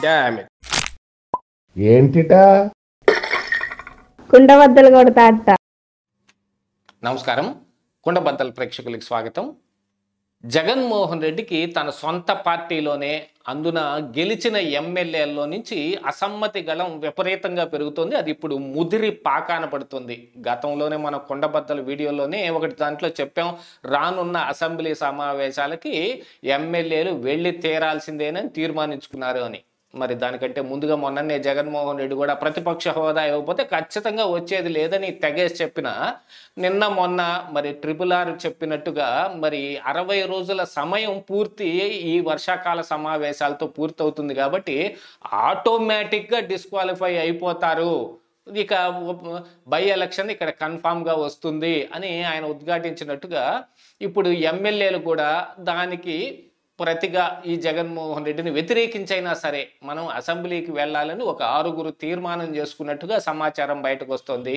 Damn it. ఏంటిటా కుండబద్దలు కొడతా అత్త. నమస్కారం, కుండబద్దల ప్రేక్షకులకి స్వాగతం. జగన్మోహన్ రెడ్డికి తన సొంత పార్టీలోనే అందున గెలిచిన ఎమ్మెల్యేల్లో నుంచి అసమ్మతి గళం విపరీతంగా పెరుగుతోంది. అది ఇప్పుడు ముదిరి పాకాన పడుతుంది. గతంలోనే మన కుండబద్దల వీడియోలోనే ఒకటి దాంట్లో చెప్పాం, రానున్న అసెంబ్లీ సమావేశాలకి ఎమ్మెల్యేలు వెళ్ళి తీరాల్సిందేనని తీర్మానించుకున్నారు అని. మరి దానికంటే ముందుగా మొన్ననే జగన్మోహన్ రెడ్డి కూడా ప్రతిపక్ష హోదా ఇవ్వకపోతే ఖచ్చితంగా వచ్చేది లేదని తెగేసి చెప్పిన నిన్న మొన్న మరి RRR చెప్పినట్టుగా మరి 60 రోజుల సమయం పూర్తి ఈ వర్షాకాల సమావేశాలతో పూర్తవుతుంది కాబట్టి ఆటోమేటిక్గా డిస్క్వాలిఫై అయిపోతారు. ఇక బై ఎలక్షన్ ఇక్కడ కన్ఫామ్గా వస్తుంది అని ఆయన ఉద్ఘాటించినట్టుగా ఇప్పుడు ఎమ్మెల్యేలు కూడా దానికి ప్రతిగా ఈ జగన్మోహన్ రెడ్డిని వ్యతిరేకించైనా సరే మనం అసెంబ్లీకి వెళ్ళాలని ఒక 6గురు తీర్మానం చేసుకున్నట్టుగా సమాచారం బయటకు వస్తుంది.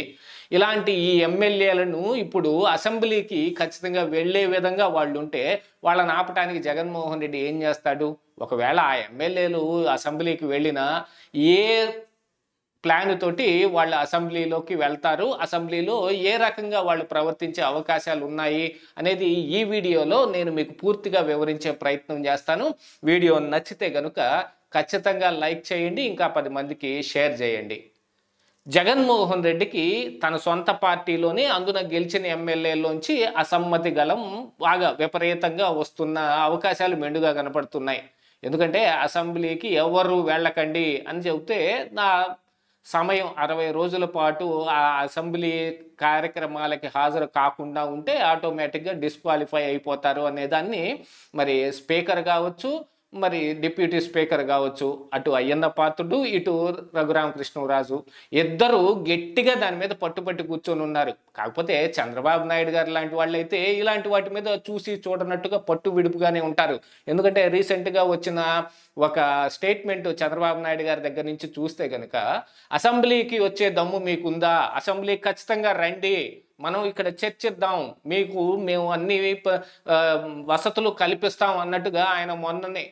ఇలాంటి ఈ ఎమ్మెల్యేలను ఇప్పుడు అసెంబ్లీకి ఖచ్చితంగా వెళ్ళే విధంగా వాళ్ళు ఉంటే వాళ్ళని ఆపటానికి జగన్మోహన్ రెడ్డి ఏం చేస్తాడు? ఒకవేళ ఆ ఎమ్మెల్యేలు అసెంబ్లీకి వెళ్ళినా ఏ ప్లాన్ తోటి వాళ్ళు అసెంబ్లీలోకి వెళ్తారు, అసెంబ్లీలో ఏ రకంగా వాళ్ళు ప్రవర్తించే అవకాశాలు ఉన్నాయి అనేది ఈ వీడియోలో నేను మీకు పూర్తిగా వివరించే ప్రయత్నం చేస్తాను. వీడియో నచ్చితే గనుక ఖచ్చితంగా లైక్ చేయండి, ఇంకా 10 మందికి షేర్ చేయండి. జగన్మోహన్ రెడ్డికి తన సొంత పార్టీలోనే అందున గెలిచిన ఎమ్మెల్యేలోంచి అసమ్మతి గళం బాగా విపరీతంగా వస్తున్న అవకాశాలు మెండుగా కనపడుతున్నాయి. ఎందుకంటే అసెంబ్లీకి ఎవరు వెళ్ళకండి అని చెబితే నా సమయం 60 రోజుల పాటు ఆ అసెంబ్లీ కార్యక్రమాలకి హాజరు కాకుండా ఉంటే ఆటోమేటిక్గా డిస్క్వాలిఫై అయిపోతారు అనేదాన్ని మరి స్పీకర్ కావచ్చు, మరి డిప్యూటీ స్పీకర్ కావచ్చు, అటు అయ్యన్న పాత్రుడు ఇటు రఘురామకృష్ణరాజు ఇద్దరు గట్టిగా దాని మీద పట్టుపట్టి కూర్చొని ఉన్నారు. కాకపోతే చంద్రబాబు నాయుడు గారు లాంటి వాళ్ళైతే ఇలాంటి వాటి మీద చూసి చూడనట్టుగా పట్టు విడుపుగానే ఉంటారు. ఎందుకంటే రీసెంట్గా వచ్చిన ఒక స్టేట్మెంట్ చంద్రబాబు నాయుడు గారి దగ్గర నుంచి చూస్తే కనుక అసెంబ్లీకి వచ్చే దమ్ము మీకుందా, అసెంబ్లీకి ఖచ్చితంగా రండి, మనం ఇక్కడ చర్చిద్దాం, మేము అన్ని వసతులు కల్పిస్తాం అన్నట్టుగా ఆయన మొన్ననే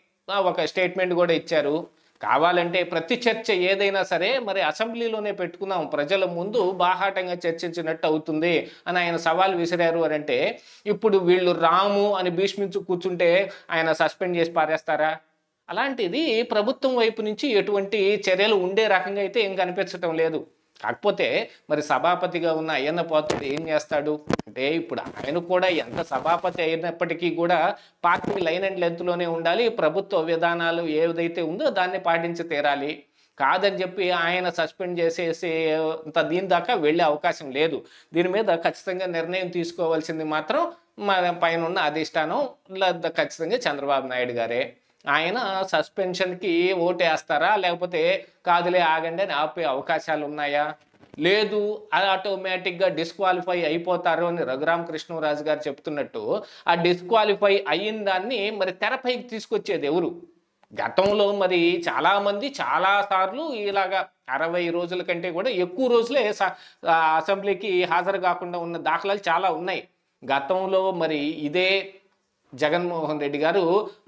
ఒక స్టేట్మెంట్ కూడా ఇచ్చారు. కావాలంటే ప్రతి చర్చ ఏదైనా సరే మరి అసెంబ్లీలోనే పెట్టుకుందాం, ప్రజల ముందు బాహాటంగా చర్చించినట్టు అవుతుంది అని ఆయన సవాల్ విసిరారు. అని అంటే ఇప్పుడు వీళ్ళు రాము అని భీష్మించు కూర్చుంటే ఆయన సస్పెండ్ చేసి పారేస్తారా? అలాంటిది ప్రభుత్వం వైపు నుంచి ఎటువంటి చర్యలు ఉండే రకంగా అయితే ఏం కనిపించటం లేదు. కాకపోతే మరి సభాపతిగా ఉన్న అయ్యన్న పాత్రుడు ఏం చేస్తాడు అంటే ఇప్పుడు ఆయన కూడా ఎంత సభాపతి అయినప్పటికీ కూడా పార్టీ లైన్ అండ్ లెంత్లోనే ఉండాలి, ప్రభుత్వ విధానాలు ఏదైతే ఉందో దాన్ని పాటించి తీరాలి. కాదని చెప్పి ఆయన సస్పెండ్ చేసేసేంత దీని దాకా వెళ్ళే అవకాశం లేదు. దీని మీద ఖచ్చితంగా నిర్ణయం తీసుకోవాల్సింది మాత్రం మన పైన ఉన్న అధిష్టానం లేదా ఖచ్చితంగా చంద్రబాబు నాయుడు గారే. ఆయన సస్పెన్షన్కి ఓటేస్తారా లేకపోతే కాదులే ఆగండి అని ఆపే అవకాశాలు ఉన్నాయా? లేదు, ఆటోమేటిక్గా డిస్క్వాలిఫై అయిపోతారు అని రఘురామకృష్ణరాజు గారు చెప్తున్నట్టు ఆ డిస్క్వాలిఫై అయిన దాన్ని మరి తెరపైకి తీసుకొచ్చేది ఎవరు? గతంలో మరి చాలామంది చాలాసార్లు ఇలాగా 60 రోజుల కంటే కూడా ఎక్కువ రోజులే అసెంబ్లీకి హాజరు కాకుండా ఉన్న దాఖలాలు చాలా ఉన్నాయి. గతంలో మరి ఇదే జగన్మోహన్ రెడ్డి గారు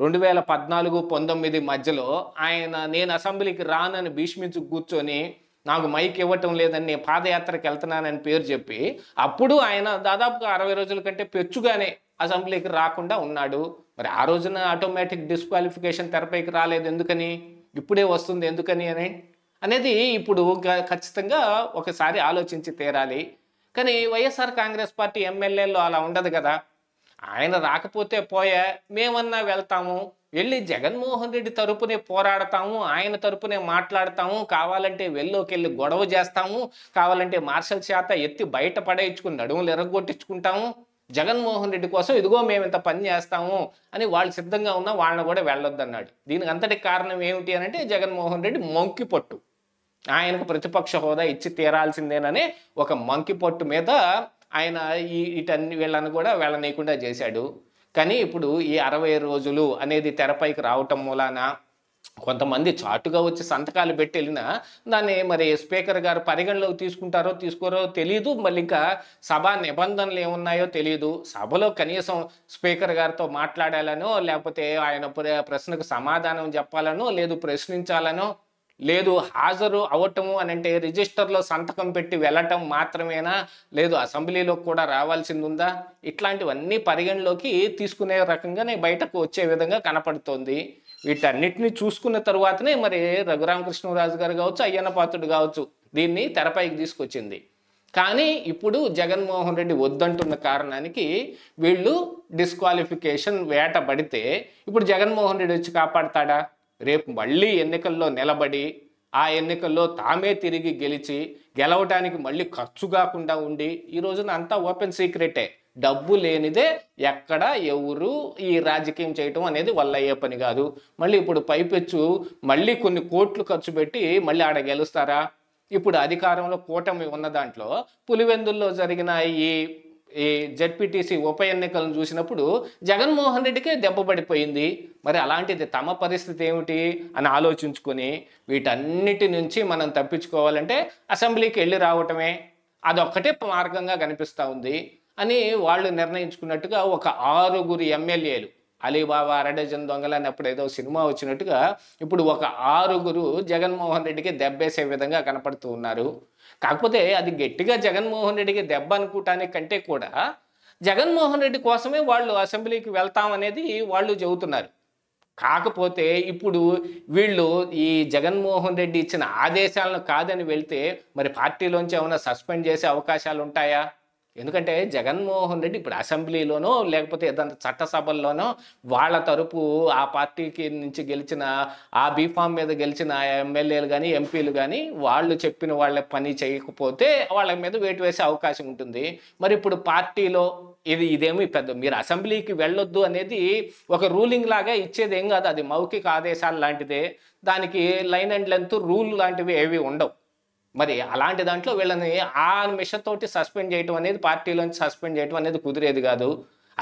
2014-19 మధ్యలో నేను అసెంబ్లీకి రానని భీష్మించు కూర్చొని నాకు మైక్ ఇవ్వటం లేదని పాదయాత్రకు వెళ్తున్నానని పేరు చెప్పి అప్పుడు ఆయన దాదాపుగా 60 రోజుల కంటే పెచ్చుగానే అసెంబ్లీకి రాకుండా ఉన్నాడు. మరి ఆ రోజున ఆటోమేటిక్ డిస్క్వాలిఫికేషన్ తెరపైకి రాలేదు ఎందుకని, ఇప్పుడే వస్తుంది ఎందుకని అనేది ఇప్పుడు ఖచ్చితంగా ఒకసారి ఆలోచించి తీరాలి. కానీ వైఎస్ఆర్ కాంగ్రెస్ పార్టీ ఎమ్మెల్యేలో అలా ఉండదు కదా. ఆయన రాకపోతే పోయా, మేమన్నా వెళ్తాము, వెళ్ళి జగన్మోహన్ రెడ్డి తరపునే పోరాడతాము, ఆయన తరపునే మాట్లాడతాము, కావాలంటే వెళ్ళి గొడవ చేస్తాము, కావాలంటే మార్షల్ చేత ఎత్తి బయట పడేయించుకుని నడుములు ఎరగొట్టించుకుంటాము, జగన్మోహన్ రెడ్డి కోసం ఇదిగో మేము ఇంత పని చేస్తాము అని వాళ్ళు సిద్ధంగా ఉన్నా వాళ్ళని కూడా వెళ్ళొద్దన్నాడు. దీనికి అంతటి కారణం ఏమిటి అని అంటే జగన్మోహన్ రెడ్డి మంకి పట్టు, ఆయనకు ప్రతిపక్ష హోదా ఇచ్చి తీరాల్సిందేననే ఒక మంకి పట్టు మీద ఆయన వీళ్ళని కూడా వెళ్ళనీయకుండా చేశాడు. కానీ ఇప్పుడు ఈ 60 రోజులు అనేది తెరపైకి రావటం మూలాన కొంతమంది చాటుగా వచ్చి సంతకాలు పెట్టి వెళ్ళినా దాన్ని మరి స్పీకర్ గారు పరిగణలోకి తీసుకుంటారో తీసుకోరో తెలియదు. మళ్ళీ ఇంకా సభా నిబంధనలు ఏమున్నాయో తెలియదు. సభలో కనీసం స్పీకర్ గారితో మాట్లాడాలనో, లేకపోతే ఆయన ప్రశ్నకు సమాధానం చెప్పాలనో, లేదు ప్రశ్నించాలనో, లేదు హాజరు అవటము అని అంటే రిజిస్టర్లో సంతకం పెట్టి వెళ్ళటం మాత్రమేనా, లేదు అసెంబ్లీలో కూడా రావాల్సింది ఉందా? ఇట్లాంటివన్నీ పరిగణలోకి తీసుకునే రకంగానే బయటకు వచ్చే విధంగా కనపడుతోంది. వీటన్నిటిని చూసుకున్న తరువాతనే మరి రఘురామకృష్ణరాజు గారు కావచ్చు, అయ్యన్న పాత్రుడు కావచ్చు దీన్ని తెరపైకి తీసుకొచ్చింది. కానీ ఇప్పుడు జగన్మోహన్ రెడ్డి వద్దంటున్న కారణానికి వీళ్ళు డిస్క్వాలిఫికేషన్ వేట పడితే ఇప్పుడు జగన్మోహన్ రెడ్డి వచ్చి కాపాడతాడా? రేపు మళ్ళీ ఎన్నికల్లో నిలబడి ఆ ఎన్నికల్లో తామే తిరిగి గెలిచి గెలవటానికి మళ్ళీ ఖర్చు కాకుండా ఉండి, ఈ రోజున అంతా ఓపెన్ సీక్రెటే, డబ్బు లేనిదే ఎక్కడ ఎవరు ఈ రాజకీయం చేయటం అనేది వల్ల అయ్యే పని కాదు. మళ్ళీ ఇప్పుడు పైపెచ్చు మళ్ళీ కొన్ని కోట్లు ఖర్చు పెట్టి మళ్ళీ ఆడ గెలుస్తారా? ఇప్పుడు అధికారంలో కూటమి ఉన్న దాంట్లో పులివెందుల్లో జరిగిన ఈ జెడ్పీటీసీ ఉప ఎన్నికలను చూసినప్పుడు జగన్మోహన్ రెడ్డికే దెబ్బ పడిపోయింది. మరి అలాంటిది తమ పరిస్థితి ఏమిటి అని ఆలోచించుకొని వీటన్నిటి నుంచి మనం తప్పించుకోవాలంటే అసెంబ్లీకి వెళ్ళి రావటమే అదొక్కటే మార్గంగా కనిపిస్తూ ఉంది అని వాళ్ళు నిర్ణయించుకున్నట్టుగా ఒక 6 ఎమ్మెల్యేలు, అలీబాబా అరడజన్ దొంగలని అప్పుడు ఏదో సినిమా వచ్చినట్టుగా ఇప్పుడు ఒక 6 జగన్మోహన్ రెడ్డికి దెబ్బేసే విధంగా కనపడుతూ ఉన్నారు. కాకపోతే అది గట్టిగా జగన్మోహన్ రెడ్డికి దెబ్బ అనుకోవటానికి కంటే కూడా జగన్మోహన్ రెడ్డి కోసమే వాళ్ళు అసెంబ్లీకి వెళ్తామనేది వాళ్ళు చెబుతున్నారు. కాకపోతే ఇప్పుడు వీళ్ళు ఈ జగన్మోహన్ రెడ్డి ఇచ్చిన ఆదేశాలను కాదని వెళ్తే మరి పార్టీలోంచి ఏమైనా సస్పెండ్ చేసే అవకాశాలు ఉంటాయా? ఎందుకంటే జగన్మోహన్ రెడ్డి ఇప్పుడు అసెంబ్లీలోనో లేకపోతే ఏదైనా చట్టసభల్లోనో వాళ్ళ తరపు ఆ పార్టీకి నుంచి గెలిచిన ఆ బీఫామ్ మీద గెలిచిన ఎమ్మెల్యేలు కానీ ఎంపీలు కానీ వాళ్ళు చెప్పిన వాళ్ళ పని చేయకపోతే వాళ్ళ మీద వేటు వేసే అవకాశం ఉంటుంది. మరి ఇప్పుడు పార్టీలో ఇదేమి పెద్ద మీరు అసెంబ్లీకి వెళ్ళొద్దు అనేది ఒక రూలింగ్ లాగా ఇచ్చేది ఏం కాదు, అది మౌఖిక ఆదేశాలు లాంటిదే. దానికి లైన్ అండ్ లెంత్ రూల్ లాంటివి ఏవి ఉండవు. మరి అలాంటి దాంట్లో వీళ్ళని ఆ మిషతోటి సస్పెండ్ చేయడం అనేది, పార్టీలోంచి సస్పెండ్ చేయడం అనేది కుదిరేది కాదు.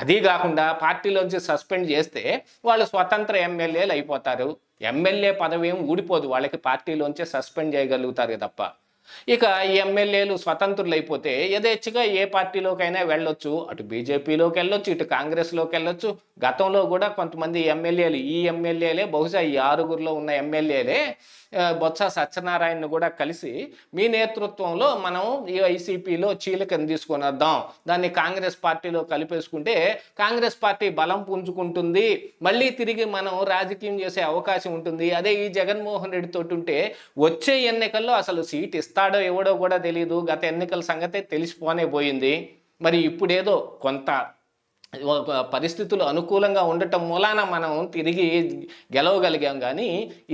అదీ కాకుండా పార్టీలోంచి సస్పెండ్ చేస్తే వాళ్ళు స్వతంత్ర ఎమ్మెల్యేలు అయిపోతారు. ఎమ్మెల్యే పదవి ఏం ఊడిపోదు, వాళ్ళకి పార్టీలోంచే సస్పెండ్ చేయగలుగుతారు తప్ప. ఇక ఈ ఎమ్మెల్యేలు స్వతంత్రులు అయిపోతే యథేచ్ఛగా ఏ పార్టీలోకైనా వెళ్ళొచ్చు. అటు బీజేపీలోకి వెళ్ళొచ్చు, ఇటు కాంగ్రెస్లోకి వెళ్ళొచ్చు. గతంలో కూడా కొంతమంది ఎమ్మెల్యేలు, ఈ ఎమ్మెల్యేలే బహుశా ఈ 6 ఉన్న ఎమ్మెల్యేలే బొత్స సత్యనారాయణను కూడా కలిసి మీ నేతృత్వంలో మనం ఈ వైసీపీలో చీలికను తీసుకొని వద్దాం, దాన్ని కాంగ్రెస్ పార్టీలో కలిపేసుకుంటే కాంగ్రెస్ పార్టీ బలం పుంజుకుంటుంది, మళ్ళీ తిరిగి మనం రాజకీయం చేసే అవకాశం ఉంటుంది. అదే ఈ జగన్మోహన్ రెడ్డి తోటి ఉంటే వచ్చే ఎన్నికల్లో అసలు సీట్ ఇస్తాడో ఇవ్వడో కూడా తెలియదు. గత ఎన్నికల సంగతే తెలిసిపోనే పోయింది. మరి ఇప్పుడేదో కొంత పరిస్థితులు అనుకూలంగా ఉండటం మూలాన మనం తిరిగి గెలవగలిగాం. కానీ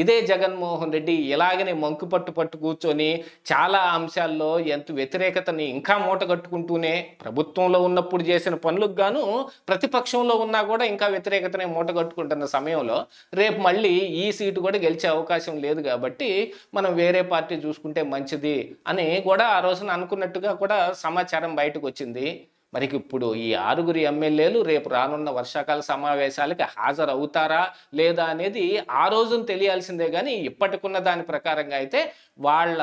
ఇదే జగన్మోహన్ రెడ్డి ఇలాగనే మంకు పట్టు కూర్చొని చాలా అంశాల్లో ఎంత వ్యతిరేకతని ఇంకా మూటగట్టుకుంటూనే, ప్రభుత్వంలో ఉన్నప్పుడు చేసిన పనులకు గాను ప్రతిపక్షంలో ఉన్నా కూడా ఇంకా వ్యతిరేకతని మూటగట్టుకుంటున్న సమయంలో రేపు మళ్ళీ ఈ సీటు కూడా గెలిచే అవకాశం లేదు. కాబట్టి మనం వేరే పార్టీ చూసుకుంటే మంచిది అని కూడా ఆ రోజున అనుకున్నట్టుగా కూడా సమాచారం బయటకు వచ్చింది. మరి ఇప్పుడు ఈ 6 ఎమ్మెల్యేలు రేపు రానున్న వర్షాకాల సమావేశాలకి హాజరు అవుతారా లేదా అనేది ఆ రోజున తెలియాల్సిందే. కానీ ఇప్పటికున్న దాని ప్రకారంగా అయితే వాళ్ళ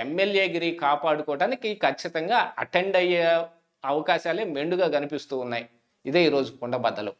ఎమ్మెల్యేగిరి కాపాడుకోవడానికి ఖచ్చితంగా అటెండ్ అయ్యే అవకాశాలే మెండుగా కనిపిస్తూ ఉన్నాయి. ఇదే ఈరోజు కుండబద్దలు.